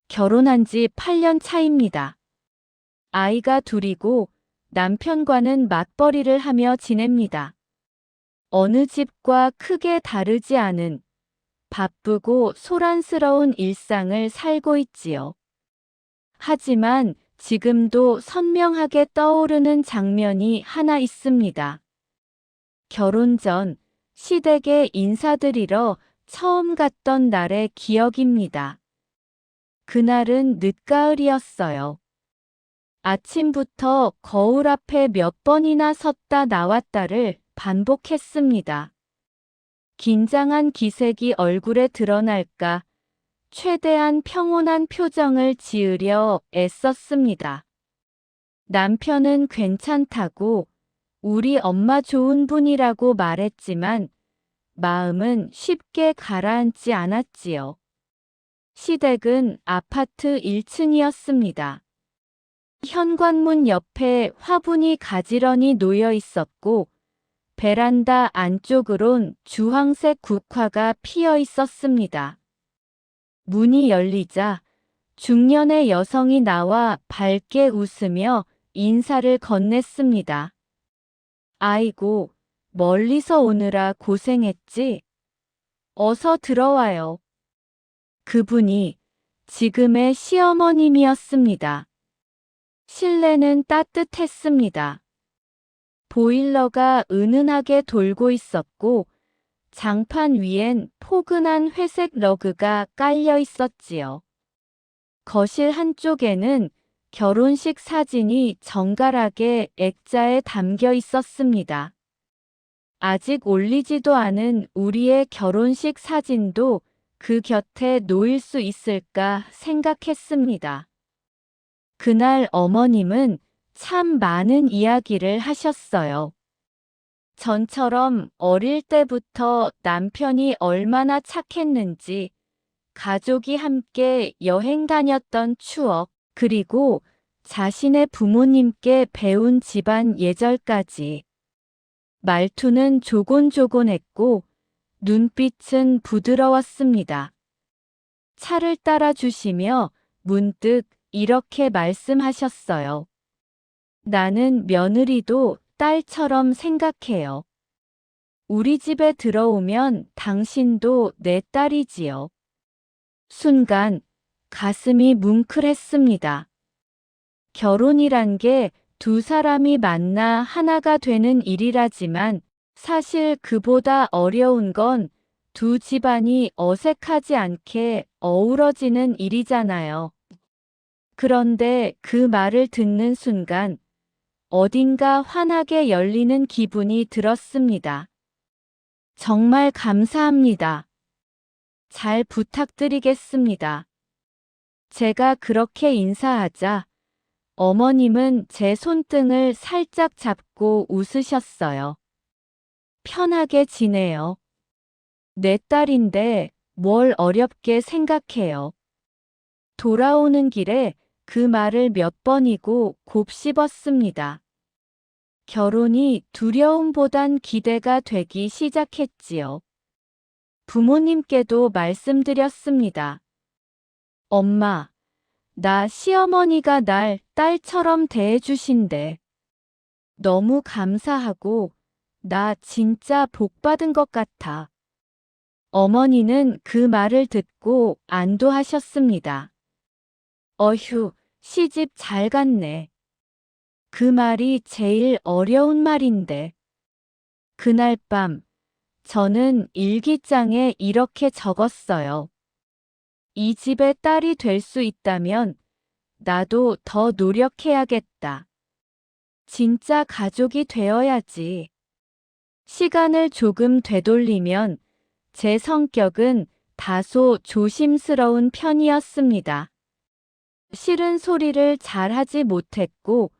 결혼한 지 8년 차입니다. 아이가 둘이고 남편과는 맞벌이를 하며 지냅니다. 어느 집과 크게 다르지 않은 바쁘고 소란스러운 일상을 살고 있지요. 하지만 지금도 선명하게 떠오르는 장면이 하나 있습니다. 결혼 전 시댁에 인사드리러 처음 갔던 날의 기억입니다. 그날은 늦가을이었어요. 아침부터 거울 앞에 몇 번이나 섰다 나왔다를 반복했습니다. 긴장한 기색이 얼굴에 드러날까 최대한 평온한 표정을 지으려 애썼습니다. 남편은 괜찮다고 우리 엄마 좋은 분이라고 말했지만 마음은 쉽게 가라앉지 않았지요. 시댁은 아파트 1층이었습니다. 현관문 옆에 화분이 가지런히 놓여 있었고 베란다 안쪽으론 주황색 국화가 피어 있었습니다. 문이 열리자 중년의 여성이 나와 밝게 웃으며 인사를 건넸습니다. 아이고, 멀리서 오느라 고생했지? 어서 들어와요. 그분이 지금의 시어머님이었습니다. 실내는 따뜻했습니다. 보일러가 은은하게 돌고 있었고 장판 위엔 포근한 회색 러그가 깔려 있었지요. 거실 한쪽에는 결혼식 사진이 정갈하게 액자에 담겨 있었습니다. 아직 올리지도 않은 우리의 결혼식 사진도 그 곁에 놓일 수 있을까 생각했습니다. 그날 어머님은 참 많은 이야기를 하셨어요. 전처럼 어릴 때부터 남편이 얼마나 착했는지, 가족이 함께 여행 다녔던 추억, 그리고 자신의 부모님께 배운 집안 예절까지. 말투는 조곤조곤했고 눈빛은 부드러웠습니다. 차를 따라주시며 문득 이렇게 말씀하셨어요. 나는 며느리도 딸처럼 생각해요. 우리 집에 들어오면 당신도 내 딸이지요. 순간 가슴이 뭉클했습니다. 결혼이란 게 두 사람이 만나 하나가 되는 일이라지만 사실 그보다 어려운 건 두 집안이 어색하지 않게 어우러지는 일이잖아요. 그런데 그 말을 듣는 순간 어딘가 환하게 열리는 기분이 들었습니다. 정말 감사합니다. 잘 부탁드리겠습니다. 제가 그렇게 인사하자 어머님은 제 손등을 살짝 잡고 웃으셨어요. 편하게 지내요. 내 딸인데 뭘 어렵게 생각해요. 돌아오는 길에 그 말을 몇 번이고 곱씹었습니다. 결혼이 두려움보단 기대가 되기 시작했지요. 부모님께도 말씀드렸습니다. 엄마, 나 시어머니가 날 딸처럼 대해주신대. 너무 감사하고 나 진짜 복 받은 것 같아. 어머니는 그 말을 듣고 안도하셨습니다. 어휴, 시집 잘 갔네. 그 말이 제일 어려운 말인데. 그날 밤 저는 일기장에 이렇게 적었어요. 이 집의 딸이 될 수 있다면 나도 더 노력해야겠다. 진짜 가족이 되어야지. 시간을 조금 되돌리면 제 성격은 다소 조심스러운 편이었습니다. 싫은 소리를 잘 하지 못했고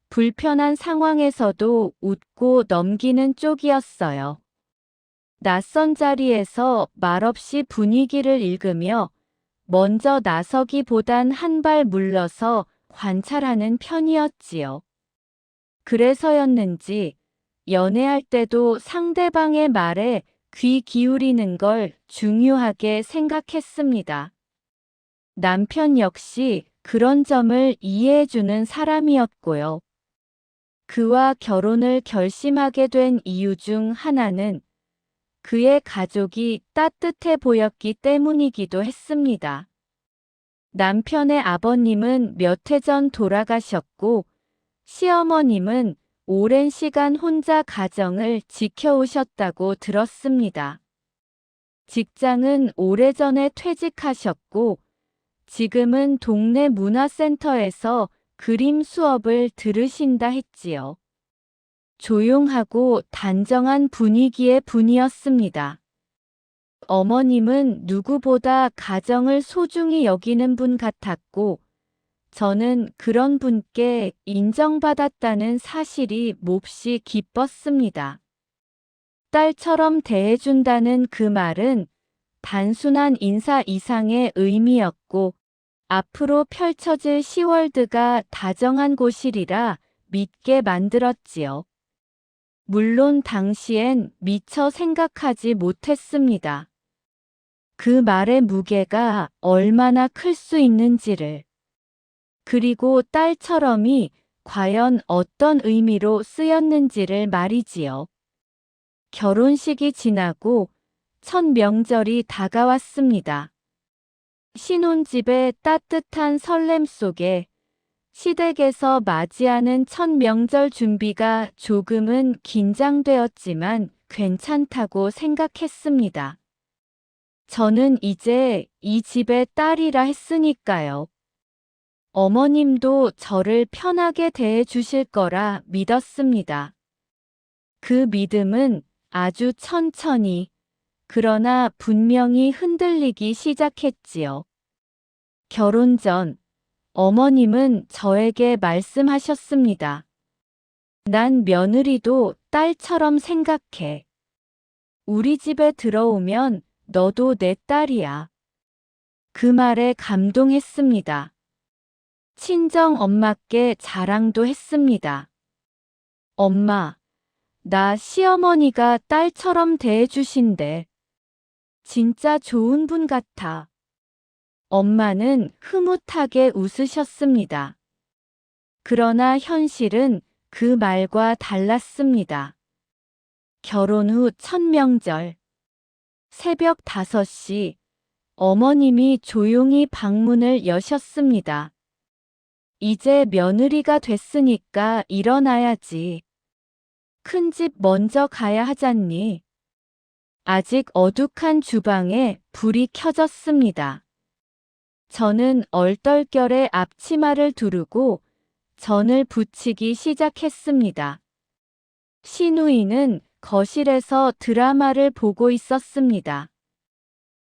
불편한 상황에서도 웃고 넘기는 쪽이었어요. 낯선 자리에서 말없이 분위기를 읽으며 먼저 나서기보단 한 발 물러서 관찰하는 편이었지요. 그래서였는지 연애할 때도 상대방의 말에 귀 기울이는 걸 중요하게 생각했습니다. 남편 역시 그런 점을 이해해주는 사람이었고요. 그와 결혼을 결심하게 된 이유 중 하나는 그의 가족이 따뜻해 보였기 때문이기도 했습니다. 남편의 아버님은 몇 해 전 돌아가셨고, 시어머님은 오랜 시간 혼자 가정을 지켜오셨다고 들었습니다. 직장은 오래전에 퇴직하셨고, 지금은 동네 문화센터에서 그림 수업을 들으신다 했지요. 조용하고 단정한 분위기의 분이었습니다. 어머님은 누구보다 가정을 소중히 여기는 분 같았고, 저는 그런 분께 인정받았다는 사실이 몹시 기뻤습니다. 딸처럼 대해준다는 그 말은 단순한 인사 이상의 의미였고, 앞으로 펼쳐질 시월드가 다정한 곳이리라 믿게 만들었지요. 물론 당시엔 미처 생각하지 못했습니다. 그 말의 무게가 얼마나 클 수 있는지를. 그리고 딸처럼이 과연 어떤 의미로 쓰였는지를 말이지요. 결혼식이 지나고 첫 명절이 다가왔습니다. 신혼집의 따뜻한 설렘 속에 시댁에서 맞이하는 첫 명절 준비가 조금은 긴장되었지만 괜찮다고 생각했습니다. 저는 이제 이 집의 딸이라 했으니까요. 어머님도 저를 편하게 대해 주실 거라 믿었습니다. 그 믿음은 아주 천천히, 그러나 분명히 흔들리기 시작했지요. 결혼 전 어머님은 저에게 말씀하셨습니다. 난 며느리도 딸처럼 생각해. 우리 집에 들어오면 너도 내 딸이야. 그 말에 감동했습니다. 친정 엄마께 자랑도 했습니다. 엄마, 나 시어머니가 딸처럼 대해주신대. 진짜 좋은 분 같아. 엄마는 흐뭇하게 웃으셨습니다. 그러나 현실은 그 말과 달랐습니다. 결혼 후 첫 명절. 새벽 5시, 어머님이 조용히 방문을 여셨습니다. 이제 며느리가 됐으니까 일어나야지. 큰 집 먼저 가야 하잖니. 아직 어둑한 주방에 불이 켜졌습니다. 저는 얼떨결에 앞치마를 두르고 전을 부치기 시작했습니다. 시누이는 거실에서 드라마를 보고 있었습니다.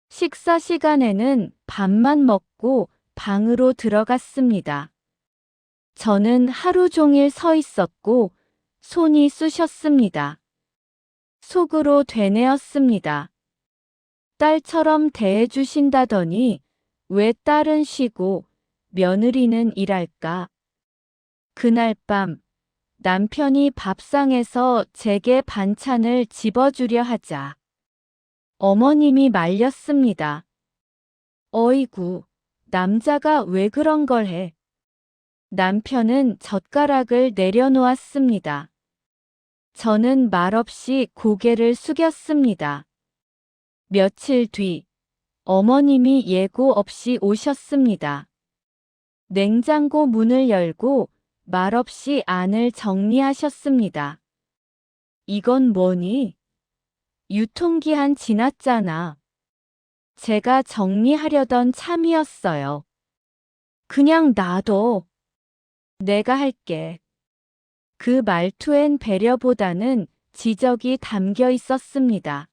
식사 시간에는 밥만 먹고 방으로 들어갔습니다. 저는 하루 종일 서 있었고 손이 쑤셨습니다. 속으로 되뇌었습니다. 딸처럼 대해주신다더니 왜 딸은 쉬고 며느리는 일할까? 그날 밤 남편이 밥상에서 제게 반찬을 집어주려 하자 어머님이 말렸습니다. 어이구, 남자가 왜 그런 걸 해? 남편은 젓가락을 내려놓았습니다. 저는 말없이 고개를 숙였습니다. 며칠 뒤 어머님이 예고 없이 오셨습니다. 냉장고 문을 열고 말없이 안을 정리하셨습니다. 이건 뭐니? 유통기한 지났잖아. 제가 정리하려던 참이었어요. 그냥 놔둬. 내가 할게. 그 말투엔 배려보다는 지적이 담겨 있었습니다.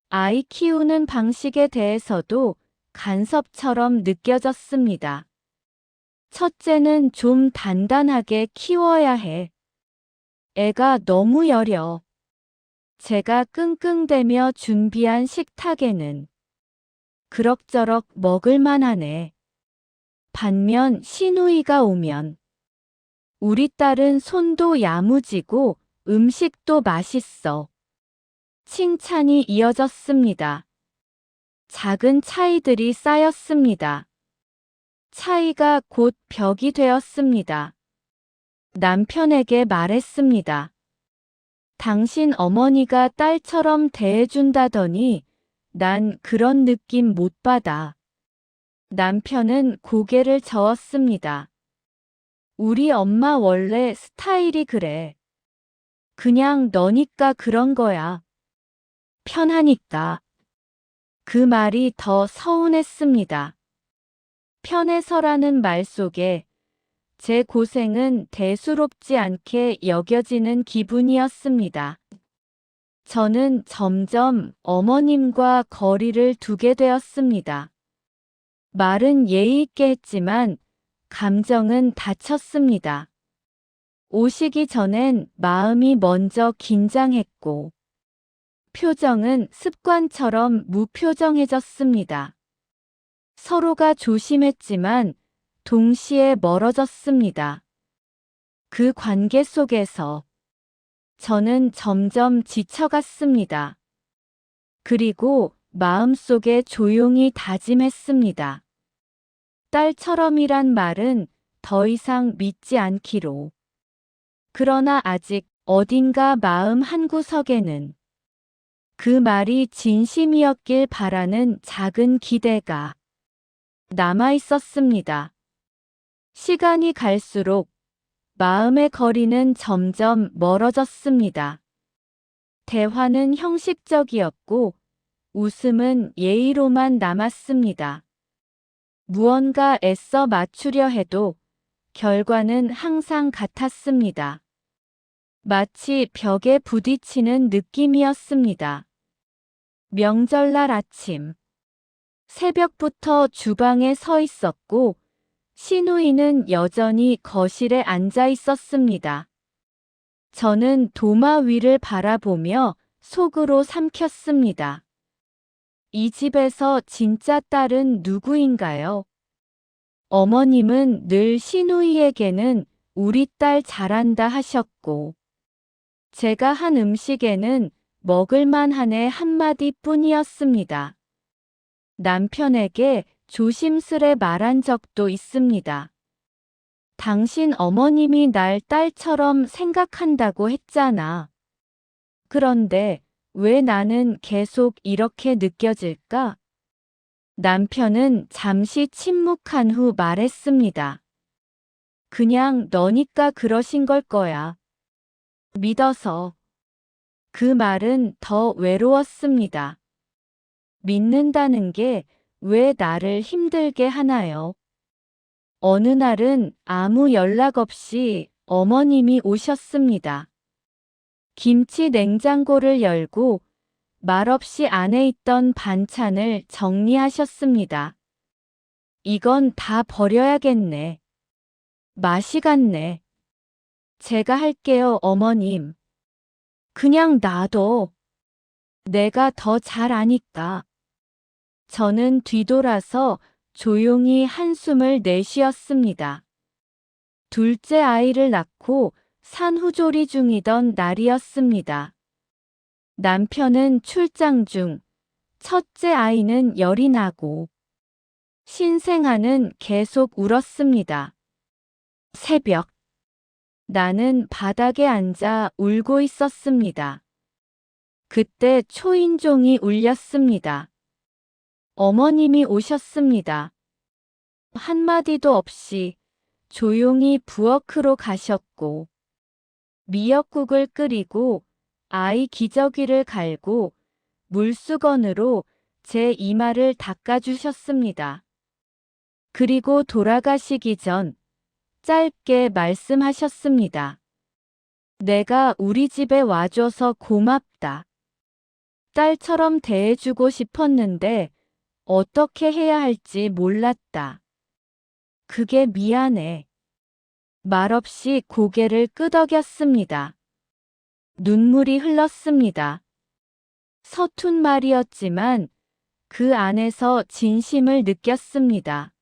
아이 키우는 방식에 대해서도 간섭처럼 느껴졌습니다. 첫째는 좀 단단하게 키워야 해. 애가 너무 여려. 제가 끙끙대며 준비한 식탁에는 그럭저럭 먹을만하네. 반면 시누이가 오면 우리 딸은 손도 야무지고 음식도 맛있어. 칭찬이 이어졌습니다. 작은 차이들이 쌓였습니다. 차이가 곧 벽이 되었습니다. 남편에게 말했습니다. 당신 어머니가 딸처럼 대해준다더니 난 그런 느낌 못 받아. 남편은 고개를 저었습니다. 우리 엄마 원래 스타일이 그래. 그냥 너니까 그런 거야. 편하니까. 그 말이 더 서운했습니다. 편해서라는 말 속에 제 고생은 대수롭지 않게 여겨지는 기분이었습니다. 저는 점점 어머님과 거리를 두게 되었습니다. 말은 예의 있게 했지만 감정은 다쳤습니다. 오시기 전엔 마음이 먼저 긴장했고 표정은 습관처럼 무표정해졌습니다. 서로가 조심했지만 동시에 멀어졌습니다. 그 관계 속에서 저는 점점 지쳐갔습니다. 그리고 마음속에 조용히 다짐했습니다. 딸처럼이란 말은 더 이상 믿지 않기로. 그러나 아직 어딘가 마음 한구석에는 그 말이 진심이었길 바라는 작은 기대가 남아 있었습니다. 시간이 갈수록 마음의 거리는 점점 멀어졌습니다. 대화는 형식적이었고 웃음은 예의로만 남았습니다. 무언가 애써 맞추려 해도 결과는 항상 같았습니다. 마치 벽에 부딪히는 느낌이었습니다. 명절날 아침. 새벽부터 주방에 서 있었고 시누이는 여전히 거실에 앉아 있었습니다. 저는 도마 위를 바라보며 속으로 삼켰습니다. 이 집에서 진짜 딸은 누구인가요? 어머님은 늘 시누이에게는 우리 딸 잘한다 하셨고, 제가 한 음식에는 먹을만하네 한마디 뿐이었습니다. 남편에게 조심스레 말한 적도 있습니다. 당신 어머님이 날 딸처럼 생각한다고 했잖아. 그런데 왜 나는 계속 이렇게 느껴질까? 남편은 잠시 침묵한 후 말했습니다. 그냥 너니까 그러신 걸 거야. 믿어서. 그 말은 더 외로웠습니다. 믿는다는 게 왜 나를 힘들게 하나요? 어느 날은 아무 연락 없이 어머님이 오셨습니다. 김치 냉장고를 열고 말없이 안에 있던 반찬을 정리하셨습니다. 이건 다 버려야겠네. 맛이 갔네. 제가 할게요, 어머님. 그냥 놔둬. 내가 더 잘 아니까. 저는 뒤돌아서 조용히 한숨을 내쉬었습니다. 둘째 아이를 낳고 산후조리 중이던 날이었습니다. 남편은 출장 중, 첫째 아이는 열이 나고, 신생아는 계속 울었습니다. 새벽. 나는 바닥에 앉아 울고 있었습니다. 그때 초인종이 울렸습니다. 어머님이 오셨습니다. 한마디도 없이 조용히 부엌으로 가셨고, 미역국을 끓이고 아이 기저귀를 갈고 물수건으로 제 이마를 닦아주셨습니다. 그리고 돌아가시기 전 짧게 말씀하셨습니다. 내가 우리 집에 와줘서 고맙다. 딸처럼 대해주고 싶었는데 어떻게 해야 할지 몰랐다. 그게 미안해. 말없이 고개를 끄덕였습니다. 눈물이 흘렀습니다. 서툰 말이었지만 그 안에서 진심을 느꼈습니다.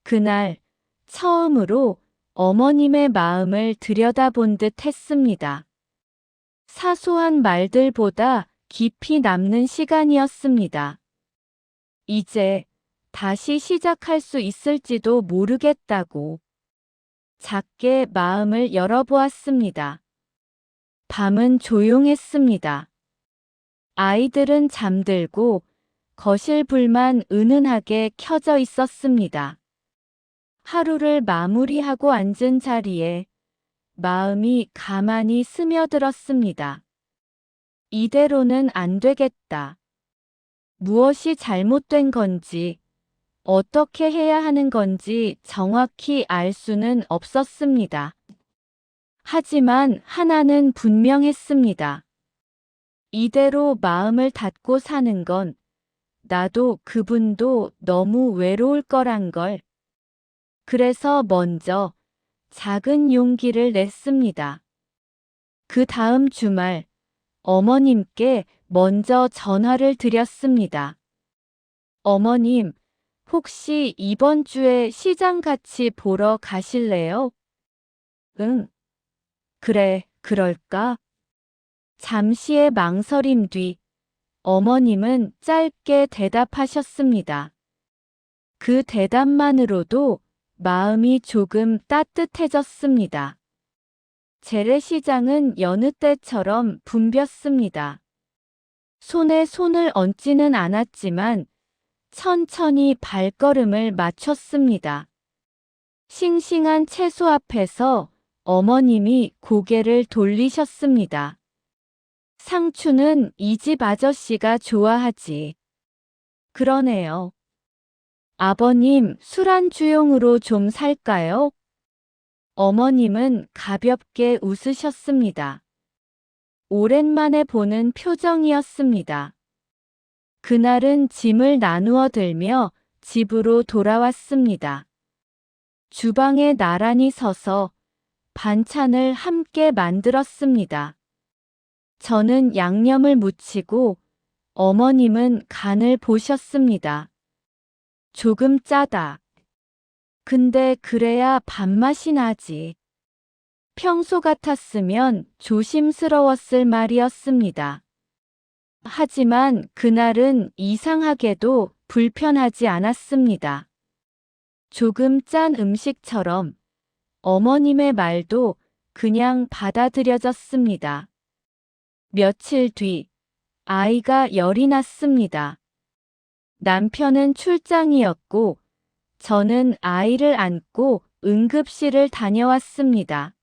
그날 처음으로 어머님의 마음을 들여다본 듯 했습니다. 사소한 말들보다 깊이 남는 시간이었습니다. 이제 다시 시작할 수 있을지도 모르겠다고 작게 마음을 열어보았습니다. 밤은 조용했습니다. 아이들은 잠들고 거실 불만 은은하게 켜져 있었습니다. 하루를 마무리하고 앉은 자리에 마음이 가만히 스며들었습니다. 이대로는 안 되겠다. 무엇이 잘못된 건지, 어떻게 해야 하는 건지 정확히 알 수는 없었습니다. 하지만 하나는 분명했습니다. 이대로 마음을 닫고 사는 건 나도 그분도 너무 외로울 거란 걸. 그래서 먼저 작은 용기를 냈습니다. 그 다음 주말 어머님께 먼저 전화를 드렸습니다. 어머님, 혹시 이번 주에 시장 같이 보러 가실래요? 응, 그래, 그럴까? 잠시의 망설임 뒤 어머님은 짧게 대답하셨습니다. 그 대답만으로도 마음이 조금 따뜻해졌습니다. 재래시장은 여느 때처럼 붐볐습니다. 손에 손을 얹지는 않았지만 천천히 발걸음을 맞췄습니다. 싱싱한 채소 앞에서 어머님이 고개를 돌리셨습니다. 상추는 이 집 아저씨가 좋아하지. 그러네요. 아버님, 술안주용으로 좀 살까요? 어머님은 가볍게 웃으셨습니다. 오랜만에 보는 표정이었습니다. 그날은 짐을 나누어 들며 집으로 돌아왔습니다. 주방에 나란히 서서 반찬을 함께 만들었습니다. 저는 양념을 묻히고 어머님은 간을 보셨습니다. 조금 짜다. 근데 그래야 밥맛이 나지. 평소 같았으면 조심스러웠을 말이었습니다. 하지만 그날은 이상하게도 불편하지 않았습니다. 조금 짠 음식처럼 어머님의 말도 그냥 받아들여졌습니다. 며칠 뒤 아이가 열이 났습니다. 남편은 출장이었고 저는 아이를 안고 응급실을 다녀왔습니다.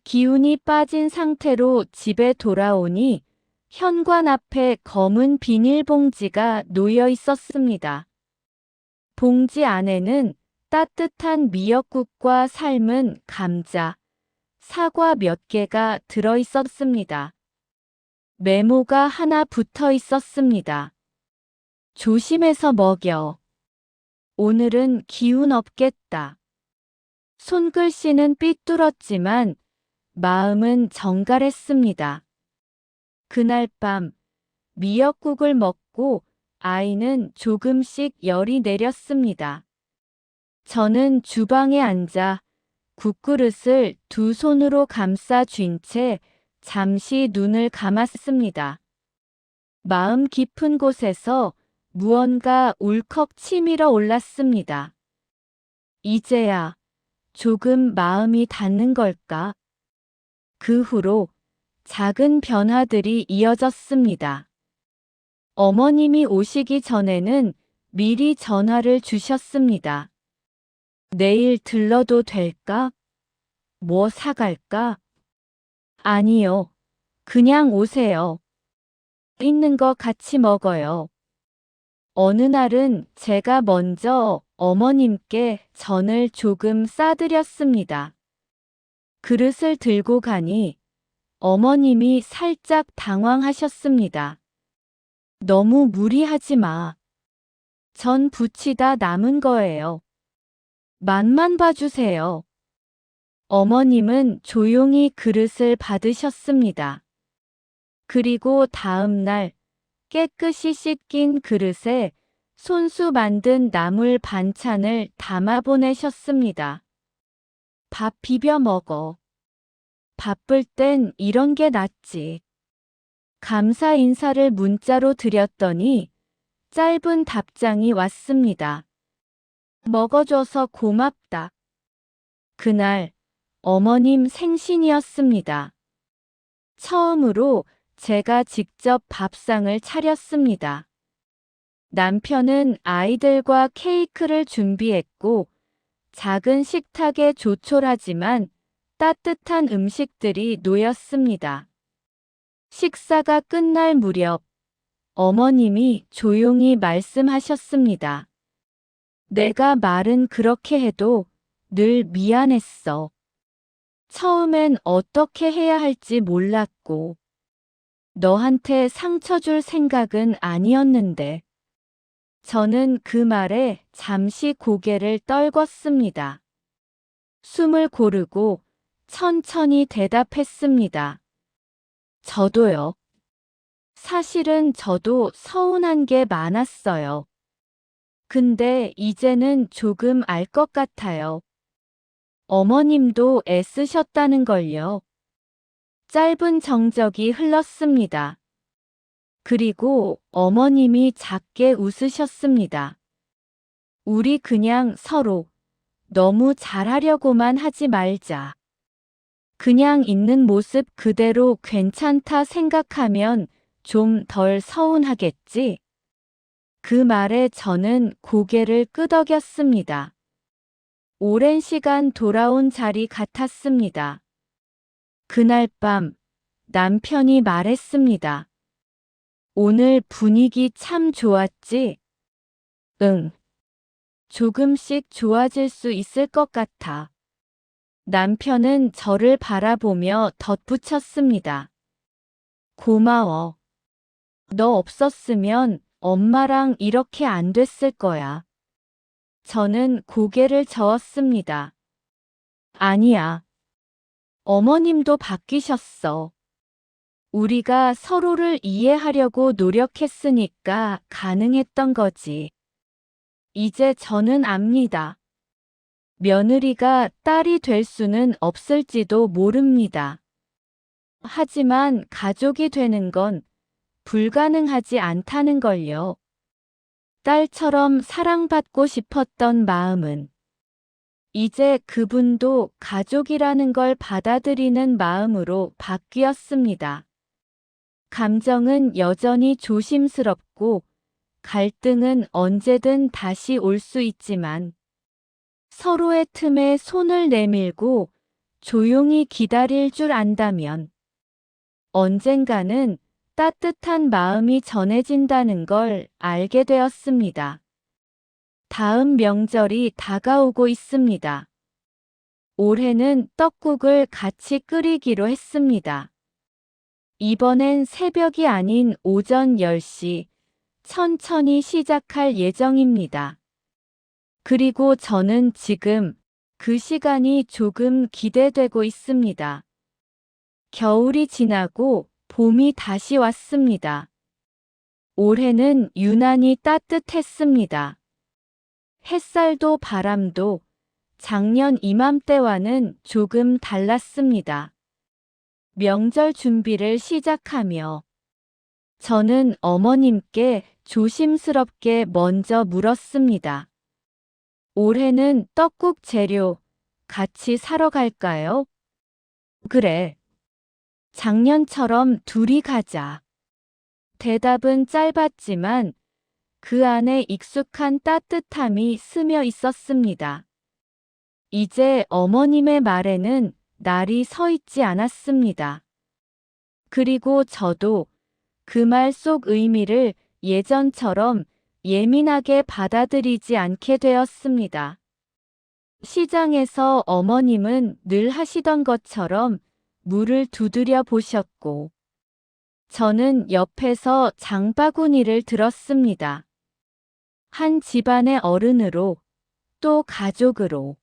기운이 빠진 상태로 집에 돌아오니 현관 앞에 검은 비닐봉지가 놓여 있었습니다. 봉지 안에는 따뜻한 미역국과 삶은 감자, 사과 몇 개가 들어 있었습니다. 메모가 하나 붙어 있었습니다. 조심해서 먹여. 오늘은 기운 없겠다. 손글씨는 삐뚤었지만 마음은 정갈했습니다. 그날 밤 미역국을 먹고 아이는 조금씩 열이 내렸습니다. 저는 주방에 앉아 국그릇을 두 손으로 감싸 쥔 채 잠시 눈을 감았습니다. 마음 깊은 곳에서 무언가 울컥 치밀어 올랐습니다. 이제야 조금 마음이 닿는 걸까? 그 후로 작은 변화들이 이어졌습니다. 어머님이 오시기 전에는 미리 전화를 주셨습니다. 내일 들러도 될까? 뭐 사갈까? 아니요. 그냥 오세요. 있는 거 같이 먹어요. 어느 날은 제가 먼저 어머님께 전을 조금 싸드렸습니다. 그릇을 들고 가니 어머님이 살짝 당황하셨습니다. 너무 무리하지 마. 전 부치다 남은 거예요. 맛만 봐주세요. 어머님은 조용히 그릇을 받으셨습니다. 그리고 다음 날 깨끗이 씻긴 그릇에 손수 만든 나물 반찬을 담아 보내셨습니다. 밥 비벼 먹어. 바쁠 땐 이런 게 낫지. 감사 인사를 문자로 드렸더니 짧은 답장이 왔습니다. 먹어줘서 고맙다. 그날 어머님 생신이었습니다. 처음으로 제가 직접 밥상을 차렸습니다. 남편은 아이들과 케이크를 준비했고 작은 식탁에 조촐하지만 따뜻한 음식들이 놓였습니다. 식사가 끝날 무렵 어머님이 조용히 말씀하셨습니다. 내가 말은 그렇게 해도 늘 미안했어. 처음엔 어떻게 해야 할지 몰랐고, 너한테 상처 줄 생각은 아니었는데. 저는 그 말에 잠시 고개를 떨궜습니다. 숨을 고르고 천천히 대답했습니다. 저도요. 사실은 저도 서운한 게 많았어요. 근데 이제는 조금 알 것 같아요. 어머님도 애쓰셨다는 걸요. 짧은 정적이 흘렀습니다. 그리고 어머님이 작게 웃으셨습니다. 우리 그냥 서로 너무 잘하려고만 하지 말자. 그냥 있는 모습 그대로 괜찮다 생각하면 좀 덜 서운하겠지? 그 말에 저는 고개를 끄덕였습니다. 오랜 시간 돌아온 자리 같았습니다. 그날 밤 남편이 말했습니다. 오늘 분위기 참 좋았지? 응. 조금씩 좋아질 수 있을 것 같아. 남편은 저를 바라보며 덧붙였습니다. 고마워. 너 없었으면 엄마랑 이렇게 안 됐을 거야. 저는 고개를 저었습니다. 아니야. 어머님도 바뀌셨어. 우리가 서로를 이해하려고 노력했으니까 가능했던 거지. 이제 저는 압니다. 며느리가 딸이 될 수는 없을지도 모릅니다. 하지만 가족이 되는 건 불가능하지 않다는 걸요. 딸처럼 사랑받고 싶었던 마음은 이제 그분도 가족이라는 걸 받아들이는 마음으로 바뀌었습니다. 감정은 여전히 조심스럽고 갈등은 언제든 다시 올 수 있지만 서로의 틈에 손을 내밀고 조용히 기다릴 줄 안다면 언젠가는 따뜻한 마음이 전해진다는 걸 알게 되었습니다. 다음 명절이 다가오고 있습니다. 올해는 떡국을 같이 끓이기로 했습니다. 이번엔 새벽이 아닌 오전 10시 천천히 시작할 예정입니다. 그리고 저는 지금 그 시간이 조금 기대되고 있습니다. 겨울이 지나고 봄이 다시 왔습니다. 올해는 유난히 따뜻했습니다. 햇살도 바람도 작년 이맘때와는 조금 달랐습니다. 명절 준비를 시작하며 저는 어머님께 조심스럽게 먼저 물었습니다. 올해는 떡국 재료 같이 사러 갈까요? 그래. 작년처럼 둘이 가자. 대답은 짧았지만 그 안에 익숙한 따뜻함이 스며 있었습니다. 이제 어머님의 말에는 날이 서 있지 않았습니다. 그리고 저도 그 말 속 의미를 예전처럼 예민하게 받아들이지 않게 되었습니다. 시장에서 어머님은 늘 하시던 것처럼 물을 두드려 보셨고, 저는 옆에서 장바구니를 들었습니다. 한 집안의 어른으로, 또 가족으로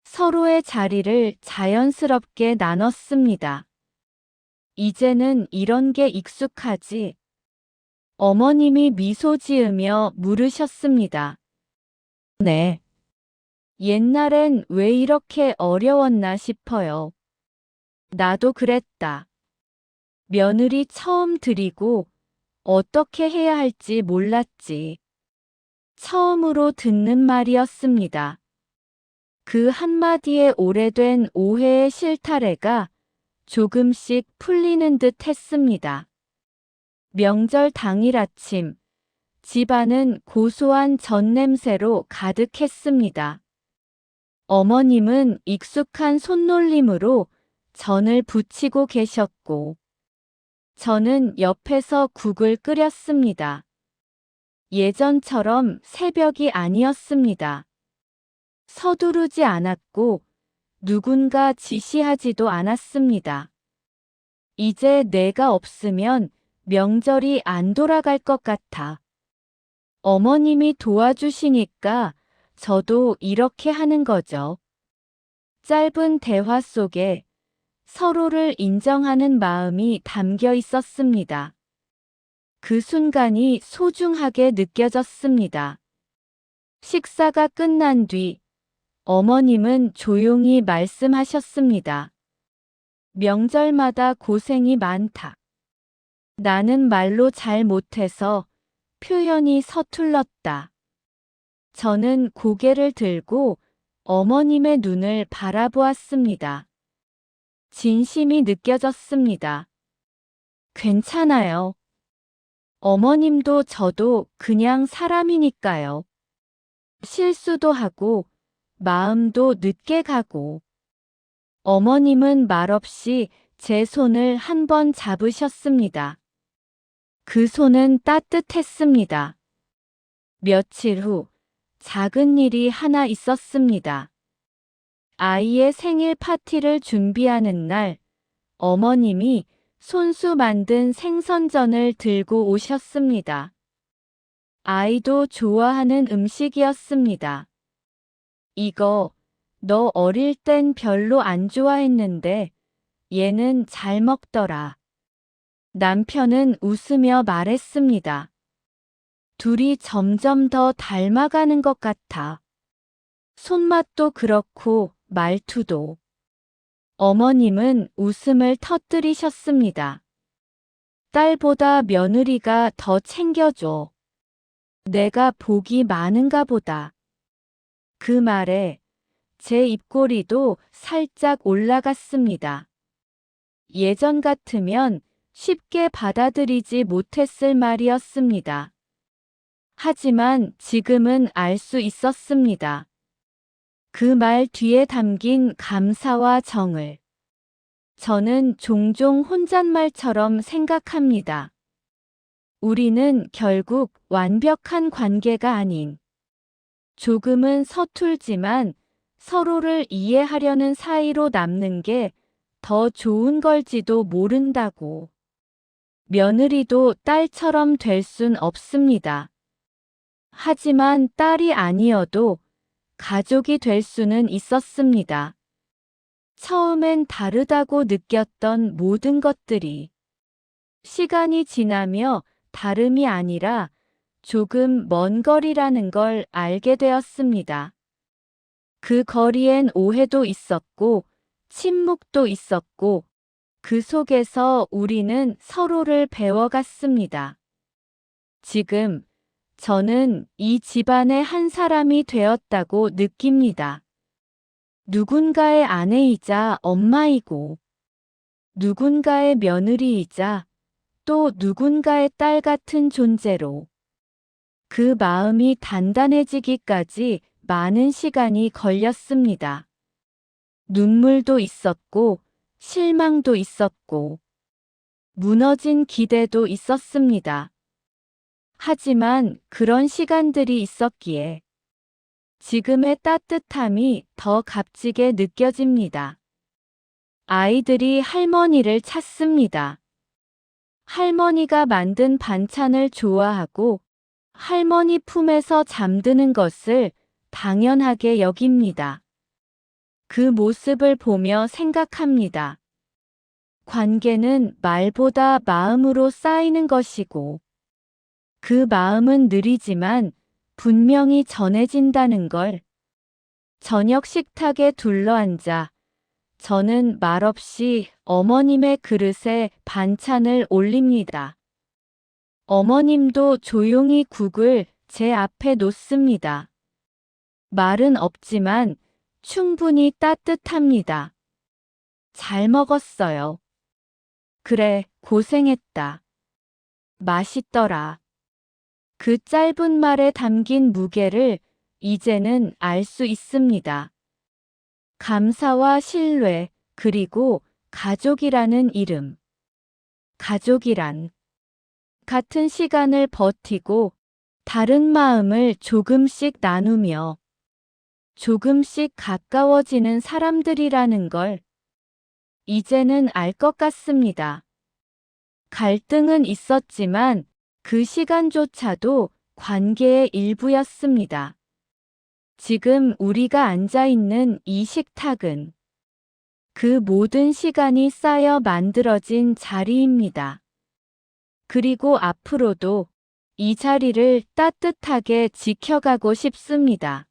서로의 자리를 자연스럽게 나눴습니다. 이제는 이런 게 익숙하지. 어머님이 미소 지으며 물으셨습니다. 네. 옛날엔 왜 이렇게 어려웠나 싶어요. 나도 그랬다. 며느리 처음 드리고 어떻게 해야 할지 몰랐지. 처음으로 듣는 말이었습니다. 그 한마디에 오래된 오해의 실타래가 조금씩 풀리는 듯 했습니다. 명절 당일 아침, 집안은 고소한 전 냄새로 가득했습니다. 어머님은 익숙한 손놀림으로 전을 부치고 계셨고, 저는 옆에서 국을 끓였습니다. 예전처럼 새벽이 아니었습니다. 서두르지 않았고, 누군가 지시하지도 않았습니다. 이제 내가 없으면 명절이 안 돌아갈 것 같아. 어머님이 도와주시니까 저도 이렇게 하는 거죠. 짧은 대화 속에 서로를 인정하는 마음이 담겨 있었습니다. 그 순간이 소중하게 느껴졌습니다. 식사가 끝난 뒤 어머님은 조용히 말씀하셨습니다. 명절마다 고생이 많다. 나는 말로 잘 못해서 표현이 서툴렀다. 저는 고개를 들고 어머님의 눈을 바라보았습니다. 진심이 느껴졌습니다. 괜찮아요. 어머님도 저도 그냥 사람이니까요. 실수도 하고 마음도 늦게 가고. 어머님은 말없이 제 손을 한 번 잡으셨습니다. 그 손은 따뜻했습니다. 며칠 후 작은 일이 하나 있었습니다. 아이의 생일 파티를 준비하는 날, 어머님이 손수 만든 생선전을 들고 오셨습니다. 아이도 좋아하는 음식이었습니다. 이거 너 어릴 땐 별로 안 좋아했는데 얘는 잘 먹더라. 남편은 웃으며 말했습니다. 둘이 점점 더 닮아가는 것 같아. 손맛도 그렇고 말투도. 어머님은 웃음을 터뜨리셨습니다. 딸보다 며느리가 더 챙겨줘. 내가 복이 많은가 보다. 그 말에 제 입꼬리도 살짝 올라갔습니다. 예전 같으면 쉽게 받아들이지 못했을 말이었습니다. 하지만 지금은 알 수 있었습니다. 그 말 뒤에 담긴 감사와 정을. 저는 종종 혼잣말처럼 생각합니다. 우리는 결국 완벽한 관계가 아닌, 조금은 서툴지만 서로를 이해하려는 사이로 남는 게 더 좋은 걸지도 모른다고. 며느리도 딸처럼 될 순 없습니다. 하지만 딸이 아니어도 가족이 될 수는 있었습니다. 처음엔 다르다고 느꼈던 모든 것들이 시간이 지나며 다름이 아니라 조금 먼 거리라는 걸 알게 되었습니다. 그 거리엔 오해도 있었고 침묵도 있었고 그 속에서 우리는 서로를 배워갔습니다. 지금 저는 이 집안의 한 사람이 되었다고 느낍니다. 누군가의 아내이자 엄마이고, 누군가의 며느리이자 또 누군가의 딸 같은 존재로. 그 마음이 단단해지기까지 많은 시간이 걸렸습니다. 눈물도 있었고, 실망도 있었고, 무너진 기대도 있었습니다. 하지만 그런 시간들이 있었기에 지금의 따뜻함이 더 값지게 느껴집니다. 아이들이 할머니를 찾습니다. 할머니가 만든 반찬을 좋아하고 할머니 품에서 잠드는 것을 당연하게 여깁니다. 그 모습을 보며 생각합니다. 관계는 말보다 마음으로 쌓이는 것이고, 그 마음은 느리지만 분명히 전해진다는 걸. 저녁 식탁에 둘러앉아 저는 말없이 어머님의 그릇에 반찬을 올립니다. 어머님도 조용히 국을 제 앞에 놓습니다. 말은 없지만 충분히 따뜻합니다. 잘 먹었어요. 그래, 고생했다. 맛있더라. 그 짧은 말에 담긴 무게를 이제는 알 수 있습니다. 감사와 신뢰, 그리고 가족이라는 이름. 가족이란 같은 시간을 버티고 다른 마음을 조금씩 나누며 조금씩 가까워지는 사람들이라는 걸 이제는 알 것 같습니다. 갈등은 있었지만 그 시간조차도 관계의 일부였습니다. 지금 우리가 앉아 있는 이 식탁은 그 모든 시간이 쌓여 만들어진 자리입니다. 그리고 앞으로도 이 자리를 따뜻하게 지켜가고 싶습니다.